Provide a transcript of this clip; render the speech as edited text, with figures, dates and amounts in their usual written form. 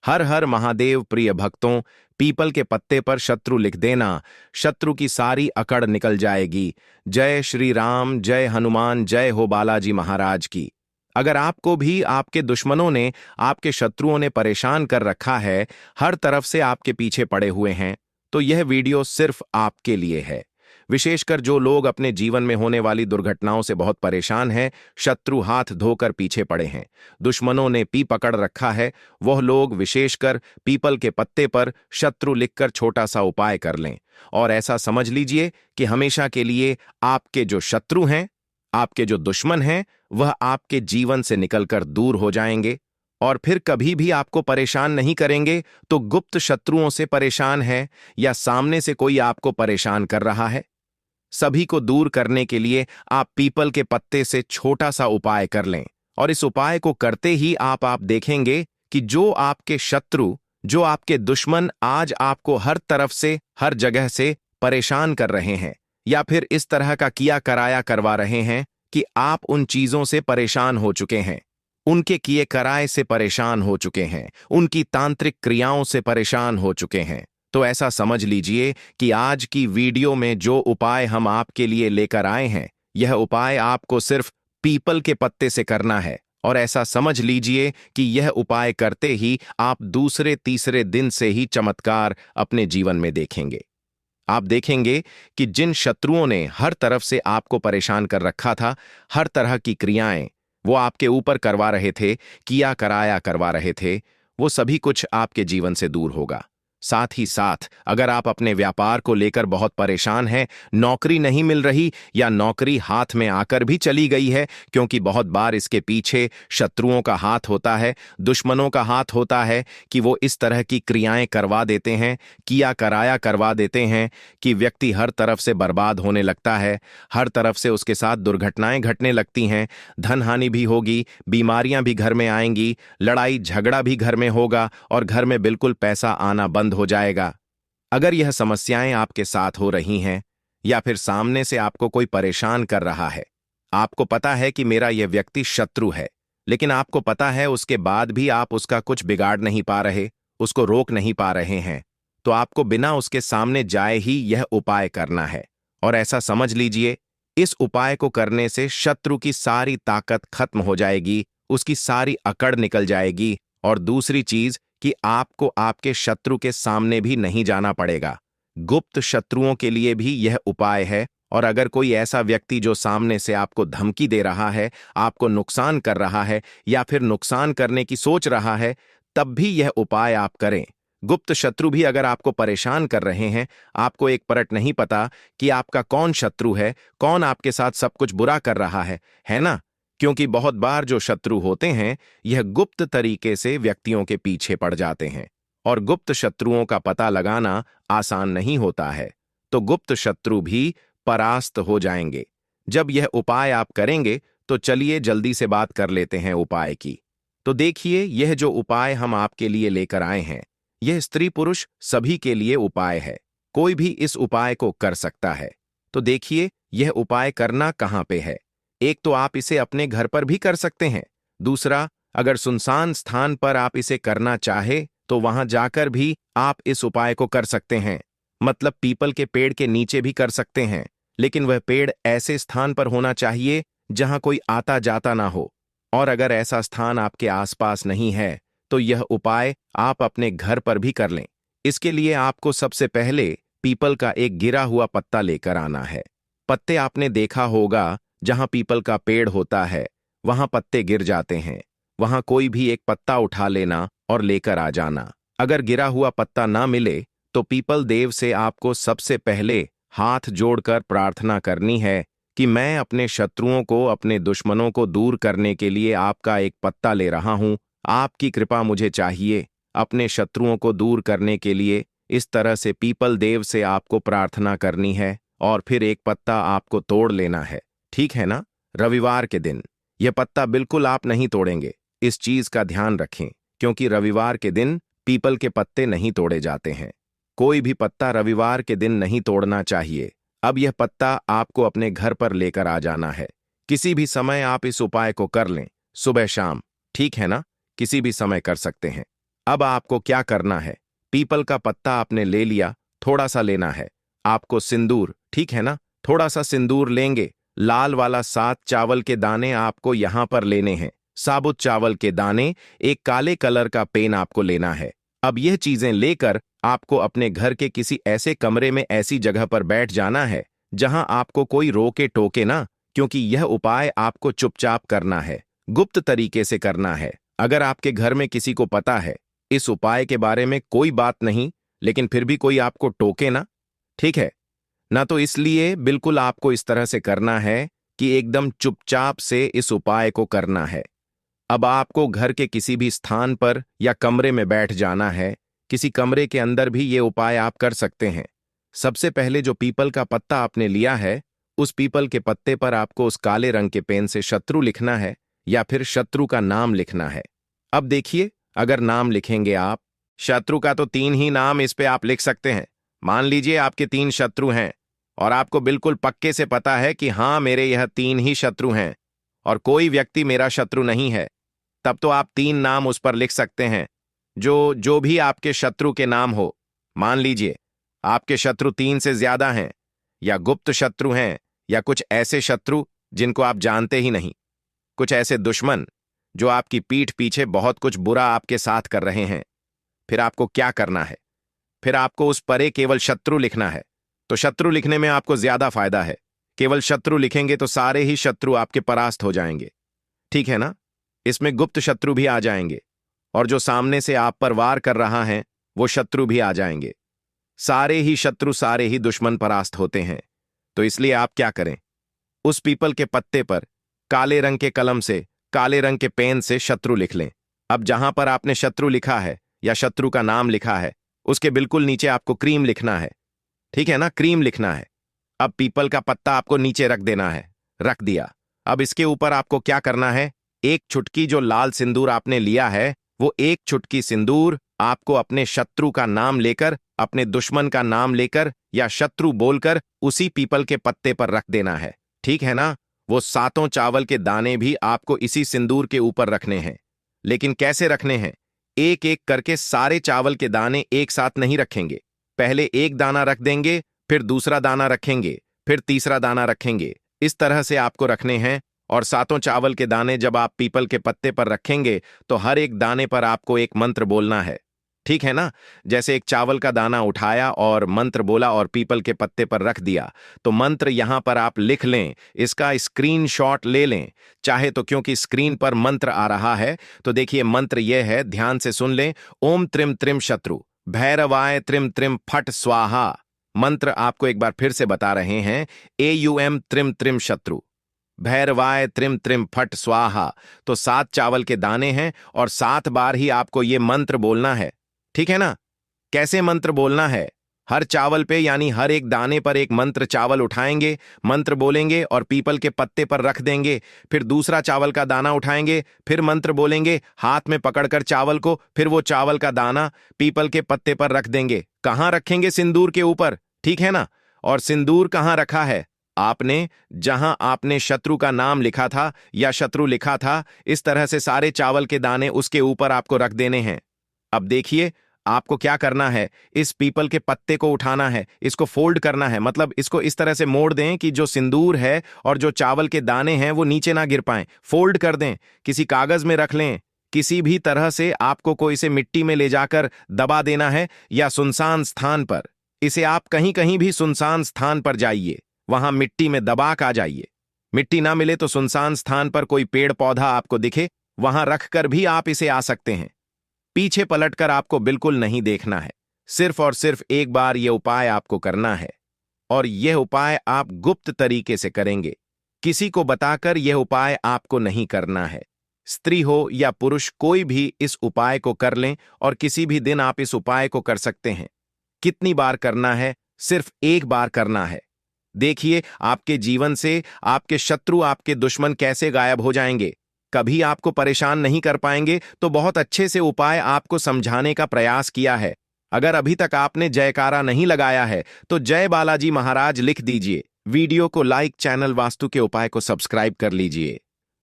हर हर महादेव प्रिय भक्तों, पीपल के पत्ते पर शत्रु लिख देना, शत्रु की सारी अकड़ निकल जाएगी। जय श्री राम, जय हनुमान, जय हो बालाजी महाराज की। अगर आपको भी आपके दुश्मनों ने, आपके शत्रुओं ने परेशान कर रखा है, हर तरफ से आपके पीछे पड़े हुए हैं, तो यह वीडियो सिर्फ आपके लिए है। विशेषकर जो लोग अपने जीवन में होने वाली दुर्घटनाओं से बहुत परेशान हैं, शत्रु हाथ धोकर पीछे पड़े हैं, दुश्मनों ने पी पकड़ रखा है, वह लोग विशेषकर पीपल के पत्ते पर शत्रु लिखकर छोटा सा उपाय कर लें और ऐसा समझ लीजिए कि हमेशा के लिए आपके जो शत्रु हैं, आपके जो दुश्मन हैं, वह आपके जीवन से निकलकर दूर हो जाएंगे और फिर कभी भी आपको परेशान नहीं करेंगे। तो गुप्त शत्रुओं से परेशान है या सामने से कोई आपको परेशान कर रहा है, सभी को दूर करने के लिए आप पीपल के पत्ते से छोटा सा उपाय कर लें और इस उपाय को करते ही आप देखेंगे कि जो आपके शत्रु, जो आपके दुश्मन आज आपको हर तरफ से, हर जगह से परेशान कर रहे हैं या फिर इस तरह का किया कराया करवा रहे हैं कि आप उन चीजों से परेशान हो चुके हैं, उनके किए कराए से परेशान हो चुके हैं, उनकी तांत्रिक क्रियाओं से परेशान हो चुके हैं, तो ऐसा समझ लीजिए कि आज की वीडियो में जो उपाय हम आपके लिए लेकर आए हैं, यह उपाय आपको सिर्फ पीपल के पत्ते से करना है और ऐसा समझ लीजिए कि यह उपाय करते ही आप दूसरे तीसरे दिन से ही चमत्कार अपने जीवन में देखेंगे। आप देखेंगे कि जिन शत्रुओं ने हर तरफ से आपको परेशान कर रखा था, हर तरह की क्रियाएं वो आपके ऊपर करवा रहे थे, किया कराया करवा रहे थे, वो सभी कुछ आपके जीवन से दूर होगा। साथ ही साथ अगर आप अपने व्यापार को लेकर बहुत परेशान हैं, नौकरी नहीं मिल रही या नौकरी हाथ में आकर भी चली गई है, क्योंकि बहुत बार इसके पीछे शत्रुओं का हाथ होता है, दुश्मनों का हाथ होता है कि वो इस तरह की क्रियाएं करवा देते हैं, किया कराया करवा देते हैं कि व्यक्ति हर तरफ से बर्बाद होने लगता है, हर तरफ से उसके साथ दुर्घटनाएं घटने लगती हैं, धन हानि भी होगी, बीमारियां भी घर में आएंगी, लड़ाई झगड़ा भी घर में होगा और घर में बिल्कुल पैसा आना बंद हो जाएगा। अगर यह समस्याएं आपके साथ हो रही हैं या फिर सामने से आपको कोई परेशान कर रहा है, आपको पता है कि मेरा यह व्यक्ति शत्रु है, लेकिन आपको पता है उसके बाद भी आप उसका कुछ बिगाड़ नहीं पा रहे, उसको रोक नहीं पा रहे हैं, तो आपको बिना उसके सामने जाए ही यह उपाय करना है और ऐसा समझ लीजिए, इस उपाय को करने से शत्रु की सारी ताकत खत्म हो जाएगी, उसकी सारी अकड़ निकल जाएगी और दूसरी चीज कि आपको आपके शत्रु के सामने भी नहीं जाना पड़ेगा। गुप्त शत्रुओं के लिए भी यह उपाय है और अगर कोई ऐसा व्यक्ति जो सामने से आपको धमकी दे रहा है, आपको नुकसान कर रहा है या फिर नुकसान करने की सोच रहा है, तब भी यह उपाय आप करें। गुप्त शत्रु भी अगर आपको परेशान कर रहे हैं, आपको एक परट नहीं पता कि आपका कौन शत्रु है, कौन आपके साथ सब कुछ बुरा कर रहा है ना? क्योंकि बहुत बार जो शत्रु होते हैं, यह गुप्त तरीके से व्यक्तियों के पीछे पड़ जाते हैं और गुप्त शत्रुओं का पता लगाना आसान नहीं होता है, तो गुप्त शत्रु भी परास्त हो जाएंगे। जब यह उपाय आप करेंगे तो चलिए जल्दी से बात कर लेते हैं उपाय की। तो देखिए, यह जो उपाय हम आपके लिए लेकर आए हैं, यह स्त्री पुरुष सभी के लिए उपाय है, कोई भी इस उपाय को कर सकता है। तो देखिए, यह उपाय करना कहाँ पे है। एक तो आप इसे अपने घर पर भी कर सकते हैं, दूसरा अगर सुनसान स्थान पर आप इसे करना चाहे तो वहां जाकर भी आप इस उपाय को कर सकते हैं, मतलब पीपल के पेड़ के नीचे भी कर सकते हैं, लेकिन वह पेड़ ऐसे स्थान पर होना चाहिए जहां कोई आता जाता ना हो और अगर ऐसा स्थान आपके आसपास नहीं है तो यह उपाय आप अपने घर पर भी कर लें। इसके लिए आपको सबसे पहले पीपल का एक गिरा हुआ पत्ता लेकर आना है। पत्ते आपने देखा होगा, जहां पीपल का पेड़ होता है वहां पत्ते गिर जाते हैं, वहां कोई भी एक पत्ता उठा लेना और लेकर आ जाना। अगर गिरा हुआ पत्ता ना मिले तो पीपल देव से आपको सबसे पहले हाथ जोड़कर प्रार्थना करनी है कि मैं अपने शत्रुओं को, अपने दुश्मनों को दूर करने के लिए आपका एक पत्ता ले रहा हूं, आपकी कृपा मुझे चाहिए अपने शत्रुओं को दूर करने के लिए। इस तरह से पीपल देव से आपको प्रार्थना करनी है और फिर एक पत्ता आपको तोड़ लेना है, ठीक है ना? रविवार के दिन यह पत्ता बिल्कुल आप नहीं तोड़ेंगे, इस चीज का ध्यान रखें, क्योंकि रविवार के दिन पीपल के पत्ते नहीं तोड़े जाते हैं। कोई भी पत्ता रविवार के दिन नहीं तोड़ना चाहिए। अब यह पत्ता आपको अपने घर पर लेकर आ जाना है। किसी भी समय आप इस उपाय को कर लें, सुबह शाम, ठीक है ना? किसी भी समय कर सकते हैं। अब आपको क्या करना है, पीपल का पत्ता आपने ले लिया, थोड़ा सा लेना है आपको सिंदूर, ठीक है ना, थोड़ा सा सिंदूर लेंगे, लाल वाला 7 चावल के दाने आपको यहां पर लेने हैं, साबुत चावल के दाने, एक काले कलर का पेन आपको लेना है। अब यह चीजें लेकर आपको अपने घर के किसी ऐसे कमरे में ऐसी जगह पर बैठ जाना है जहां आपको कोई रोके टोके ना, क्योंकि यह उपाय आपको चुपचाप करना है, गुप्त तरीके से करना है। अगर आपके घर में किसी को पता है इस उपाय के बारे में कोई बात नहीं, लेकिन फिर भी कोई आपको टोके ना, ठीक है ना, तो इसलिए बिल्कुल आपको इस तरह से करना है कि एकदम चुपचाप से इस उपाय को करना है। अब आपको घर के किसी भी स्थान पर या कमरे में बैठ जाना है, किसी कमरे के अंदर भी ये उपाय आप कर सकते हैं। सबसे पहले जो पीपल का पत्ता आपने लिया है, उस पीपल के पत्ते पर आपको उस काले रंग के पेन से शत्रु लिखना है या फिर शत्रु का नाम लिखना है। अब देखिए, अगर नाम लिखेंगे आप, शत्रु का तो 3 ही नाम इस पे आप लिख सकते हैं। मान लीजिए आपके 3 शत्रु हैं और आपको बिल्कुल पक्के से पता है कि हाँ, मेरे यह 3 ही शत्रु हैं और कोई व्यक्ति मेरा शत्रु नहीं है, तब तो आप 3 नाम उस पर लिख सकते हैं, जो जो भी आपके शत्रु के नाम हो। मान लीजिए आपके शत्रु 3 से ज्यादा हैं, या गुप्त शत्रु हैं, या कुछ ऐसे शत्रु जिनको आप जानते ही नहीं, कुछ ऐसे दुश्मन जो आपकी पीठ पीछे बहुत कुछ बुरा आपके साथ कर रहे हैं। फिर आपको क्या करना है, फिर आपको उस परे केवल शत्रु लिखना है। तो शत्रु लिखने में आपको ज्यादा फायदा है, केवल शत्रु लिखेंगे तो सारे ही शत्रु आपके परास्त हो जाएंगे, ठीक है ना। इसमें गुप्त शत्रु भी आ जाएंगे और जो सामने से आप पर वार कर रहा है वो शत्रु भी आ जाएंगे। सारे ही शत्रु, सारे ही दुश्मन परास्त होते हैं। तो इसलिए आप क्या करें, उस पीपल के पत्ते पर काले रंग के कलम से, काले रंग के पेन से शत्रु लिख लें। अब जहां पर आपने शत्रु लिखा है या शत्रु का नाम लिखा है, उसके बिल्कुल नीचे आपको क्रीम लिखना है, ठीक है ना, क्रीम लिखना है। अब पीपल का पत्ता आपको नीचे रख देना है, रख दिया। अब इसके ऊपर आपको क्या करना है, एक चुटकी जो लाल सिंदूर आपने लिया है, वो एक चुटकी सिंदूर आपको अपने शत्रु का नाम लेकर, अपने दुश्मन का नाम लेकर या शत्रु बोलकर उसी पीपल के पत्ते पर रख देना है, ठीक है ना। वो 7 चावल के दाने भी आपको इसी सिंदूर के ऊपर रखने हैं। लेकिन कैसे रखने हैं, एक एक करके सारे चावल के दाने एक साथ नहीं रखेंगे। पहले एक दाना रख देंगे, फिर दूसरा दाना रखेंगे, फिर तीसरा दाना रखेंगे, इस तरह से आपको रखने हैं। और 7 चावल के दाने जब आप पीपल के पत्ते पर रखेंगे तो हर एक दाने पर आपको एक मंत्र बोलना है, ठीक है ना। जैसे एक चावल का दाना उठाया और मंत्र बोला और पीपल के पत्ते पर रख दिया, तो मंत्र यहां पर आप लिख लें, इसका स्क्रीनशॉट ले लें चाहे तो, क्योंकि स्क्रीन पर मंत्र आ रहा है। तो देखिए मंत्र यह है, ध्यान से सुन लें। ओम त्रिम त्रिम शत्रु भैरवाय त्रिम त्रिम फट स्वाहा। मंत्र आपको एक बार फिर से बता रहे हैं, AUM त्रिम त्रिम शत्रु भैरवाय त्रिम त्रिम फट स्वाहा। तो 7 चावल के दाने हैं और 7 बार ही आपको ये मंत्र बोलना है, ठीक है ना। कैसे मंत्र बोलना है, हर चावल पे यानी हर एक दाने पर एक मंत्र चावल उठाएंगे, मंत्र बोलेंगे और पीपल के पत्ते पर रख देंगे। फिर दूसरा चावल का दाना उठाएंगे, फिर मंत्र बोलेंगे, हाथ में पकड़कर चावल को, फिर वो चावल का दाना पीपल के पत्ते पर रख देंगे। कहां रखेंगे, सिंदूर के ऊपर, ठीक है ना। और सिंदूर कहां रखा है आपने, जहां आपने शत्रु का नाम लिखा था या शत्रु लिखा था, इस तरह से सारे चावल के दाने उसके ऊपर आपको रख देने हैं। अब देखिए आपको क्या करना है, इस पीपल के पत्ते को उठाना है, इसको फोल्ड करना है, मतलब इसको इस तरह से मोड़ दें कि जो सिंदूर है और जो चावल के दाने हैं वो नीचे ना गिर पाएं। फोल्ड कर दें, किसी कागज में रख लें, किसी भी तरह से आपको को इसे मिट्टी में ले जाकर दबा देना है या सुनसान स्थान पर। इसे आप कहीं कहीं भी सुनसान स्थान पर जाइए, वहां मिट्टी में दबा कर आ जाइए। मिट्टी ना मिले तो सुनसान स्थान पर कोई पेड़ पौधा आपको दिखे, वहां रखकर भी आप इसे आ सकते हैं। पीछे पलटकर आपको बिल्कुल नहीं देखना है, सिर्फ और सिर्फ एक बार यह उपाय आपको करना है। और यह उपाय आप गुप्त तरीके से करेंगे, किसी को बताकर यह उपाय आपको नहीं करना है। स्त्री हो या पुरुष, कोई भी इस उपाय को कर लें और किसी भी दिन आप इस उपाय को कर सकते हैं। कितनी बार करना है, सिर्फ एक बार करना है। देखिए आपके जीवन से आपके शत्रु, आपके दुश्मन कैसे गायब हो जाएंगे, कभी आपको परेशान नहीं कर पाएंगे। तो बहुत अच्छे से उपाय आपको समझाने का प्रयास किया है। अगर अभी तक आपने जयकारा नहीं लगाया है तो जय बालाजी महाराज लिख दीजिए। वीडियो को लाइक, चैनल वास्तु के उपाय को सब्सक्राइब कर लीजिए।